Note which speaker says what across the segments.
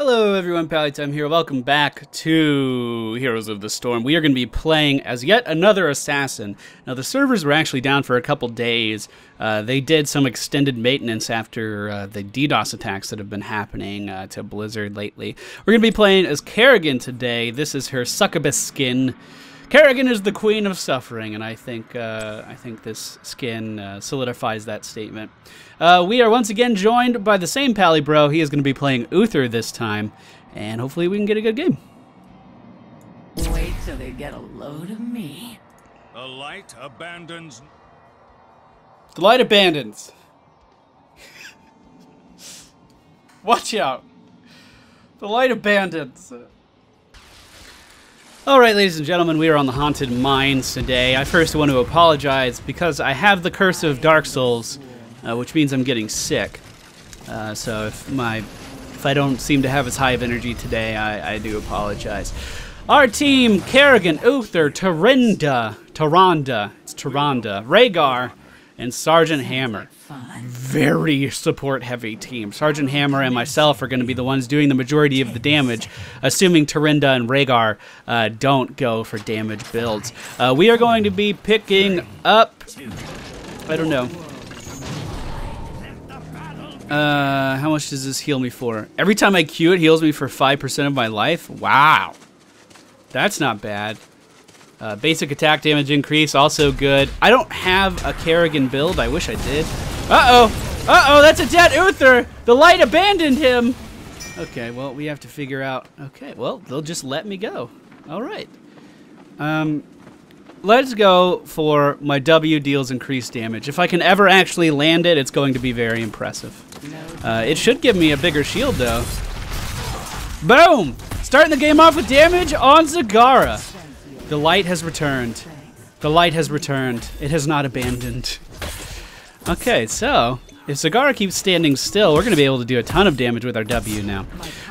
Speaker 1: Hello everyone, MFPallytime here. Welcome back to Heroes of the Storm. We are going to be playing as yet another assassin. Now the servers were actually down for a couple days. They did some extended maintenance after the DDoS attacks that have been happening to Blizzard lately. We're going to be playing as Kerrigan today. This is her succubus skin. Kerrigan is the queen of suffering, and I think this skin solidifies that statement. We are once again joined by the same Pally Bro. He is going to be playing Uther this time, and hopefully we can get a good game.
Speaker 2: Wait till they get a load of me.
Speaker 3: The light abandons.
Speaker 1: The light abandons. Watch out. The light abandons. Alright, ladies and gentlemen, we are on the Haunted Mines today. I first want to apologize because I have the curse of Dark Souls, which means I'm getting sick. So if I don't seem to have as high of energy today, I do apologize. Our team: Kerrigan, Uther, Tyrande, Rhaegar, and Sergeant Hammer. Very support-heavy team. Sergeant Hammer and myself are going to be the ones doing the majority of the damage, assuming Tyrande and Rhaegar don't go for damage builds. We are going to be picking up... I don't know. How much does this heal me for? Every time I Q, it heals me for 5% of my life? Wow. That's not bad. Basic attack damage increase, also good. I don't have a Kerrigan build. I wish I did. Uh-oh. Uh-oh, that's a dead Uther. The light abandoned him. Okay, well, we have to figure out... Okay, well, they'll just let me go. All right. Let's go for my W deals increased damage. If I can ever actually land it, it's going to be very impressive. It should give me a bigger shield, though. Boom! Starting the game off with damage on Zagara. The light has returned. The light has returned. It has not abandoned. Okay, so if Zagara keeps standing still, we're going to be able to do a ton of damage with our W now.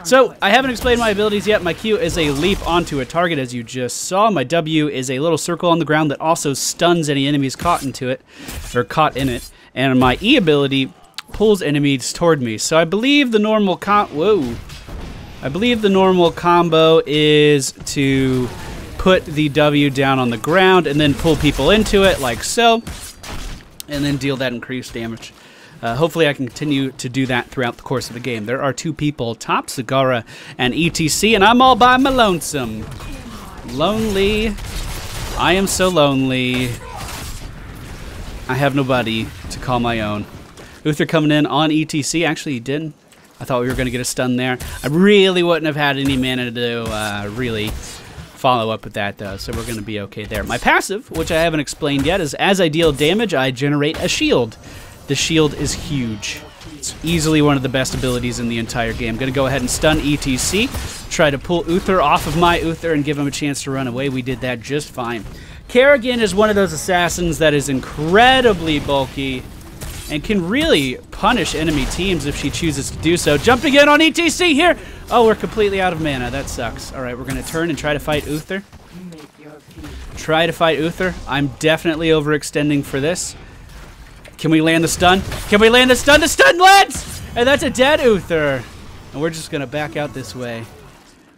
Speaker 1: So I haven't explained my abilities yet. My Q is a leap onto a target, as you just saw. My W is a little circle on the ground that also stuns any enemies caught into it, or caught in it. And my E ability pulls enemies toward me. So I believe the normal combo is to put the W down on the ground and then pull people into it like so, and then deal that increased damage. Hopefully I can continue to do that throughout the course of the game. There are two people, top Zagara and ETC, and I'm all by my lonesome. Lonely. I am so lonely. I have nobody to call my own. Uther coming in on ETC. Actually, he didn't. I thought we were going to get a stun there. I really wouldn't have had any mana to really follow up with that, though, so we're going to be okay there. My passive, which I haven't explained yet, is as I deal damage, I generate a shield. The shield is huge. It's easily one of the best abilities in the entire game. I'm going to go ahead and stun ETC, try to pull Uther off of my Uther and give him a chance to run away. We did that just fine. Kerrigan is one of those assassins that is incredibly bulky and can really punish enemy teams if she chooses to do so. Jumping in on ETC here! Oh, we're completely out of mana. That sucks. All right, we're going to turn and try to fight Uther. Try to fight Uther. I'm definitely overextending for this. Can we land the stun? Can we land the stun? The stun lands! And that's a dead Uther. And we're just going to back out this way.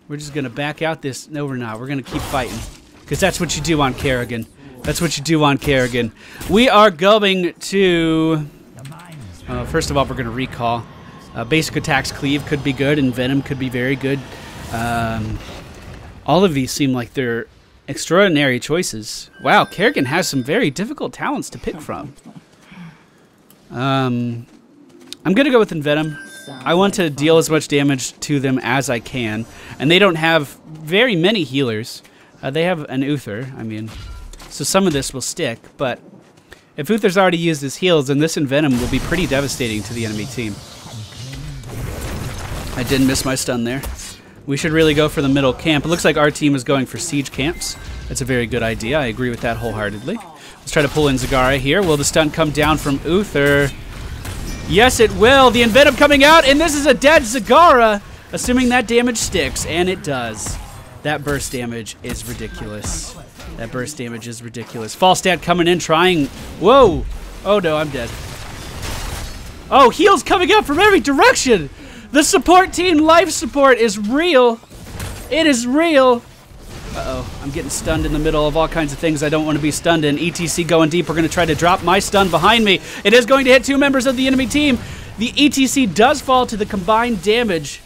Speaker 1: We're just going to back out this... No, we're not. We're going to keep fighting. Because that's what you do on Kerrigan. That's what you do on Kerrigan. We are going to... first of all, we're going to recall. Basic attacks cleave could be good, and venom could be very good. All of these seem like they're extraordinary choices. Wow, Kerrigan has some very difficult talents to pick from. I'm going to go with Envenom. I want to deal as much damage to them as I can, and they don't have very many healers. They have an Uther, I mean, so some of this will stick, but if Uther's already used his heals, then this Envenom will be pretty devastating to the enemy team. I didn't miss my stun there. We should really go for the middle camp. It looks like our team is going for siege camps. That's a very good idea. I agree with that wholeheartedly. Let's try to pull in Zagara here. Will the stun come down from Uther? Yes, it will. The Envenom coming out, and this is a dead Zagara, assuming that damage sticks, and it does. That burst damage is ridiculous. That burst damage is ridiculous. Falstad coming in, trying... Whoa! Oh no, I'm dead. Oh, heals coming out from every direction! The support team life support is real. It is real. Uh-oh, I'm getting stunned in the middle of all kinds of things I don't want to be stunned in. ETC going deep. We're going to try to drop my stun behind me. It is going to hit 2 members of the enemy team. The ETC does fall to the combined damage.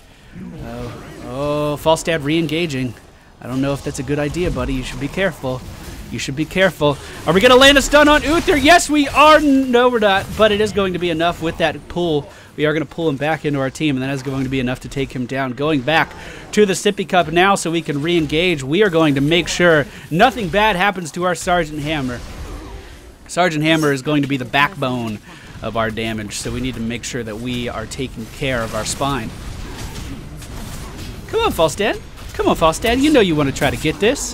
Speaker 1: Oh, Falstad re-engaging. I don't know if that's a good idea, buddy. You should be careful. You should be careful. Are we going to land a stun on Uther? Yes, we are. No, we're not. But it is going to be enough with that pull. We are going to pull him back into our team, and that is going to be enough to take him down. Going back to the Sippy Cup now so we can re-engage. We are going to make sure nothing bad happens to our Sergeant Hammer. Sergeant Hammer is going to be the backbone of our damage, so we need to make sure that we are taking care of our spine. Come on, Falstad. Come on, Falstad. You know you want to try to get this.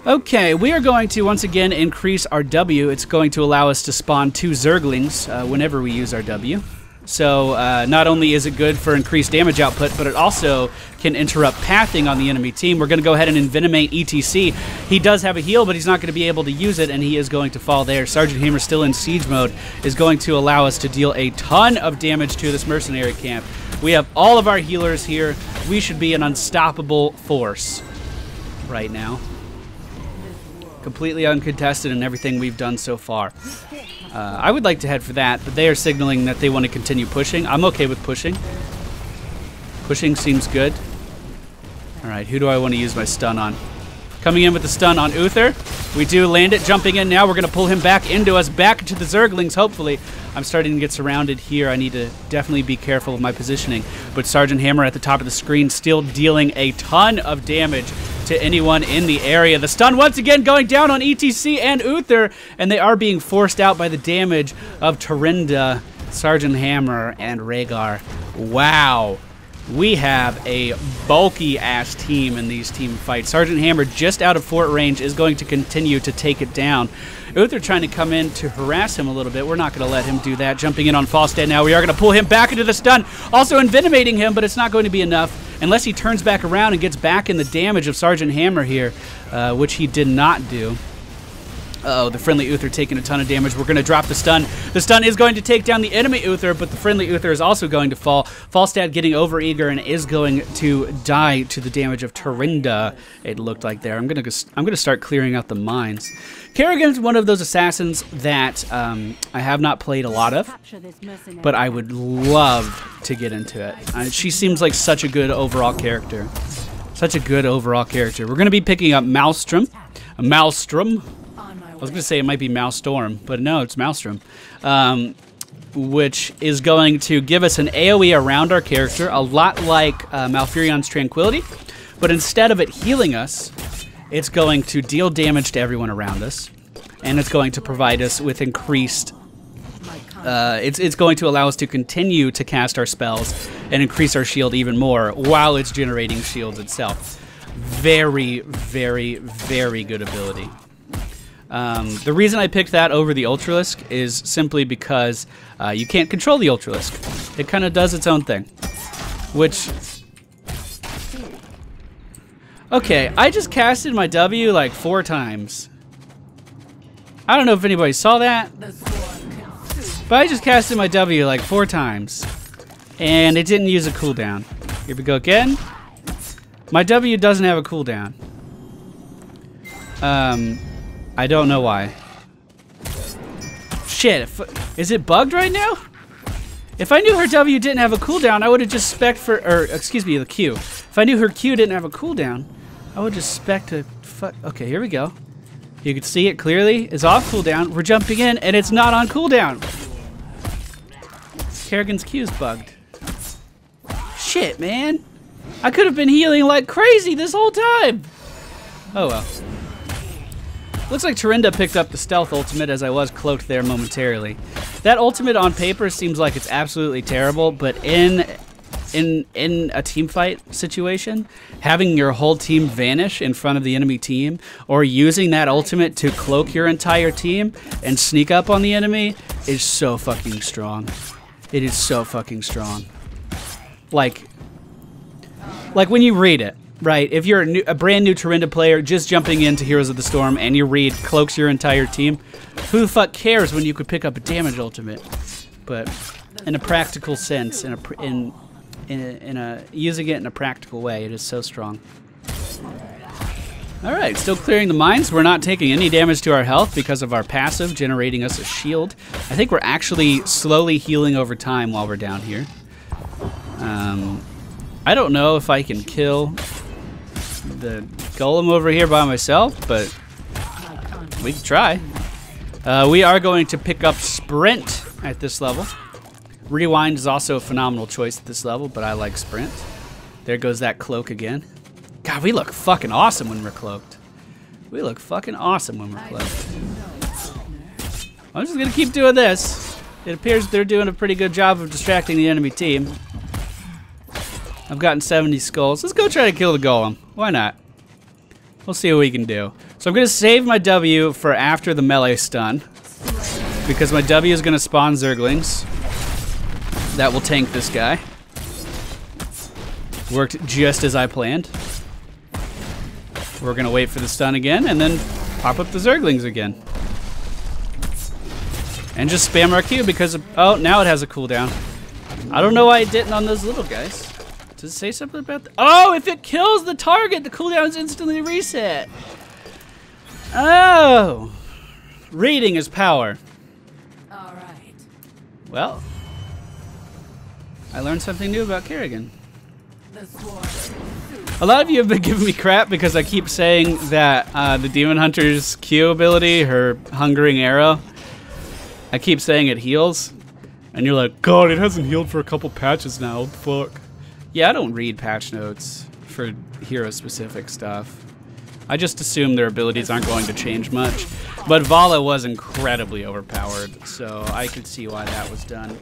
Speaker 1: Okay, we are going to once again increase our W. It's going to allow us to spawn 2 Zerglings whenever we use our W. So not only is it good for increased damage output, but it also can interrupt pathing on the enemy team. We're going to go ahead and envenomate ETC. He does have a heal, but he's not going to be able to use it, and he is going to fall there. Sergeant Hammer, still in siege mode, is going to allow us to deal a ton of damage to this mercenary camp. We have all of our healers here. We should be an unstoppable force right now. Completely uncontested in everything we've done so far. I would like to head for that, but they are signaling that they want to continue pushing. I'm okay with pushing. Pushing seems good. Alright, who do I want to use my stun on? Coming in with the stun on Uther. We do land it, jumping in now. We're going to pull him back into us, back into the Zerglings, hopefully. I'm starting to get surrounded here. I need to definitely be careful of my positioning. But Sergeant Hammer at the top of the screen still dealing a ton of damage to anyone in the area. The stun once again going down on ETC and Uther, and they are being forced out by the damage of Tarinda, Sergeant Hammer, and Rhaegar. Wow. We have a bulky-ass team in these team fights. Sergeant Hammer, just out of fort range, is going to continue to take it down. Uther trying to come in to harass him a little bit. We're not going to let him do that. Jumping in on Falstad now. We are going to pull him back into the stun. Also envenomating him, but it's not going to be enough unless he turns back around and gets back in the damage of Sergeant Hammer here, which he did not do. Uh-oh, the friendly Uther taking a ton of damage. We're going to drop the stun. The stun is going to take down the enemy Uther, but the friendly Uther is also going to fall. Falstad getting overeager and is going to die to the damage of Tarinda, it looked like there. I'm going to start clearing out the mines. Kerrigan's one of those assassins that I have not played a lot of, but I would love to get into it. She seems like such a good overall character. Such a good overall character. We're going to be picking up Maelstrom. Maelstrom. I was going to say it might be Maelstorm, but no, it's Maelstrom, which is going to give us an AoE around our character, a lot like Malfurion's Tranquility, but instead of it healing us, it's going to deal damage to everyone around us, and it's going to provide us with increased... it's going to allow us to continue to cast our spells and increase our shield even more while it's generating shields itself. Very, very, very good ability. The reason I picked that over the Ultralisk is simply because you can't control the Ultralisk. It kind of does its own thing. Which... Okay, I just casted my W like 4 times. I don't know if anybody saw that, but I just casted my W like 4 times. And it didn't use a cooldown. Here we go again. My W doesn't have a cooldown. I don't know why. Shit, is it bugged right now? If I knew her W didn't have a cooldown, I would have just spec'd for, or excuse me, the Q. If I knew her Q didn't have a cooldown, I would just spec to okay, here we go. You can see it clearly. It's off cooldown. We're jumping in, and it's not on cooldown. Kerrigan's Q is bugged. Shit, man. I could have been healing like crazy this whole time. Oh well. Looks like Tarinda picked up the stealth ultimate as I was cloaked there momentarily. That ultimate on paper seems like it's absolutely terrible, but in a team fight situation, having your whole team vanish in front of the enemy team or using that ultimate to cloak your entire team and sneak up on the enemy is so fucking strong. It is so fucking strong. Like when you read it. Right, if you're a brand new Tarinda player just jumping into Heroes of the Storm and you read cloaks your entire team, who the fuck cares when you could pick up a damage ultimate? But in a practical sense, in using it in a practical way. It is so strong. All right, still clearing the mines. We're not taking any damage to our health because of our passive generating us a shield. I think we're actually slowly healing over time while we're down here. I don't know if I can kill the golem over here by myself, but we can try. We are going to pick up Sprint at this level. Rewind is also a phenomenal choice at this level, but I like Sprint. There goes that cloak again. God, we look fucking awesome when we're cloaked. We look fucking awesome when we're cloaked. I'm just gonna keep doing this. It appears they're doing a pretty good job of distracting the enemy team. I've gotten 70 skulls. Let's go try to kill the golem. Why not? We'll see what we can do. So I'm gonna save my W for after the melee stun, because my W is gonna spawn Zerglings. That will tank this guy. Worked just as I planned. We're gonna wait for the stun again and then pop up the Zerglings again. And just spam our Q because of, oh, now it has a cooldown. I don't know why it didn't on those little guys. Does it say something about that? Oh, if it kills the target, the cooldown is instantly reset. Oh. Reading is power.
Speaker 2: All right.
Speaker 1: Well, I learned something new about Kerrigan. A lot of you have been giving me crap because I keep saying that the Demon Hunter's Q ability, her Hungering Arrow, I keep saying it heals. And you're like, God, it hasn't healed for a couple patches now. What the fuck? Yeah, I don't read patch notes for hero-specific stuff. I just assume their abilities aren't going to change much. But Vala was incredibly overpowered, so I could see why that was done.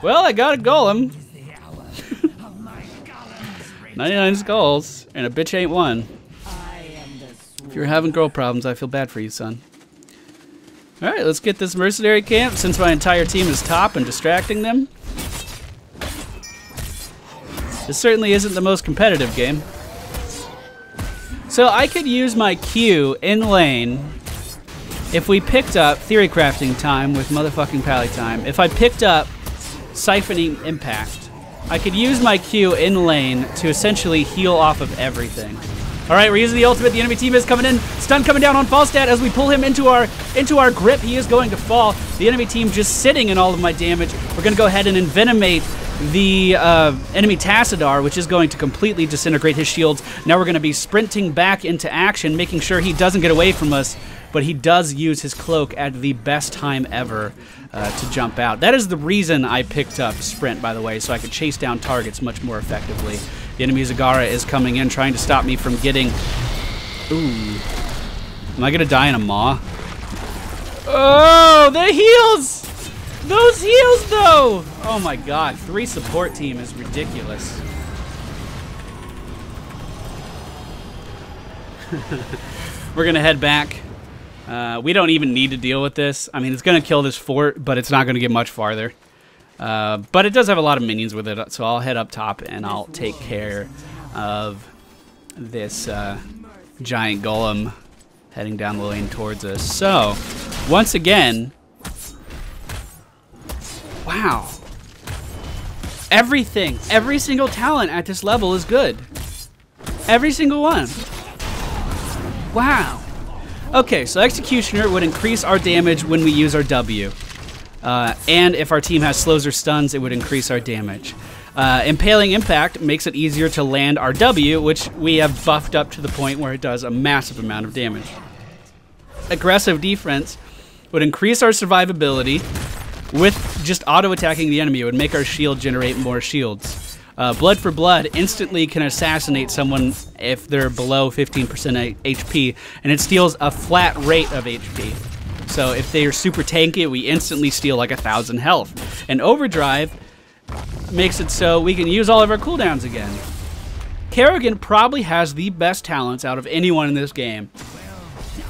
Speaker 1: Well, I got a golem. 99 skulls, and a bitch ain't one. If you're having girl problems, I feel bad for you, son. Alright, let's get this mercenary camp since my entire team is top and distracting them. This certainly isn't the most competitive game. So I could use my Q in lane if we picked up Theory Crafting Time with motherfucking Pallytime. If I picked up Siphoning Impact, I could use my Q in lane to essentially heal off of everything. All right, we're using the ultimate. The enemy team is coming in. Stun coming down on Falstad as we pull him into our grip. He is going to fall. The enemy team just sitting in all of my damage. We're going to go ahead and envenomate the enemy Tassadar, which is going to completely disintegrate his shields. Now we're going to be sprinting back into action, making sure he doesn't get away from us, but he does use his cloak at the best time ever to jump out. That is the reason I picked up Sprint, by the way, so I could chase down targets much more effectively. The enemy Zagara is coming in, trying to stop me from getting... Ooh. Am I going to die in a maw? Oh, the heals! Those heals, though! Oh my god, 3 support team is ridiculous. We're going to head back. We don't even need to deal with this. I mean, it's going to kill this fort, but it's not going to get much farther. But it does have a lot of minions with it, so I'll head up top and I'll take care of this giant golem heading down the lane towards us. So, once again, wow. Everything, every single talent at this level is good. Every single one. Wow. Okay, so Executioner would increase our damage when we use our W. And if our team has slows or stuns, it would increase our damage. Impaling Impact makes it easier to land our W, which we have buffed up to the point where it does a massive amount of damage. Aggressive Defense would increase our survivability with just auto-attacking the enemy. It would make our shield generate more shields. Blood for Blood instantly can assassinate someone if they're below 15% HP, and it steals a flat rate of HP. So if they are super tanky, we instantly steal like 1,000 health. And Overdrive makes it so we can use all of our cooldowns again. Kerrigan probably has the best talents out of anyone in this game.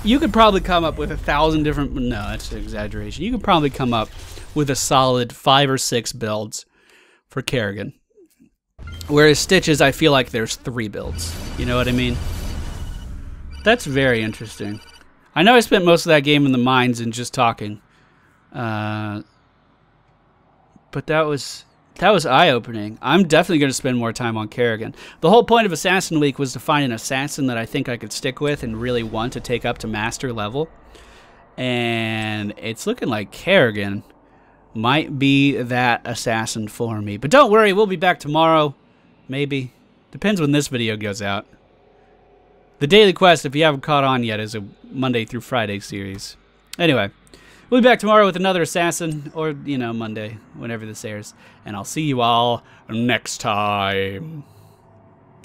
Speaker 1: You could probably come up with 1,000 different... No, that's an exaggeration. You could probably come up with a solid 5 or 6 builds for Kerrigan. Whereas Stitches, I feel like there's 3 builds. You know what I mean? That's very interesting. I know I spent most of that game in the mines and just talking. But that was That was eye-opening. I'm definitely going to spend more time on Kerrigan. The whole point of Assassin Week was to find an assassin that I think I could stick with and really want to take up to master level. And it's looking like Kerrigan might be that assassin for me. But don't worry, we'll be back tomorrow. Maybe. Depends when this video goes out. The Daily Quest, if you haven't caught on yet, is a Monday through Friday series. Anyway, we'll be back tomorrow with another assassin, or, you know, Monday, whenever this airs. And I'll see you all next time.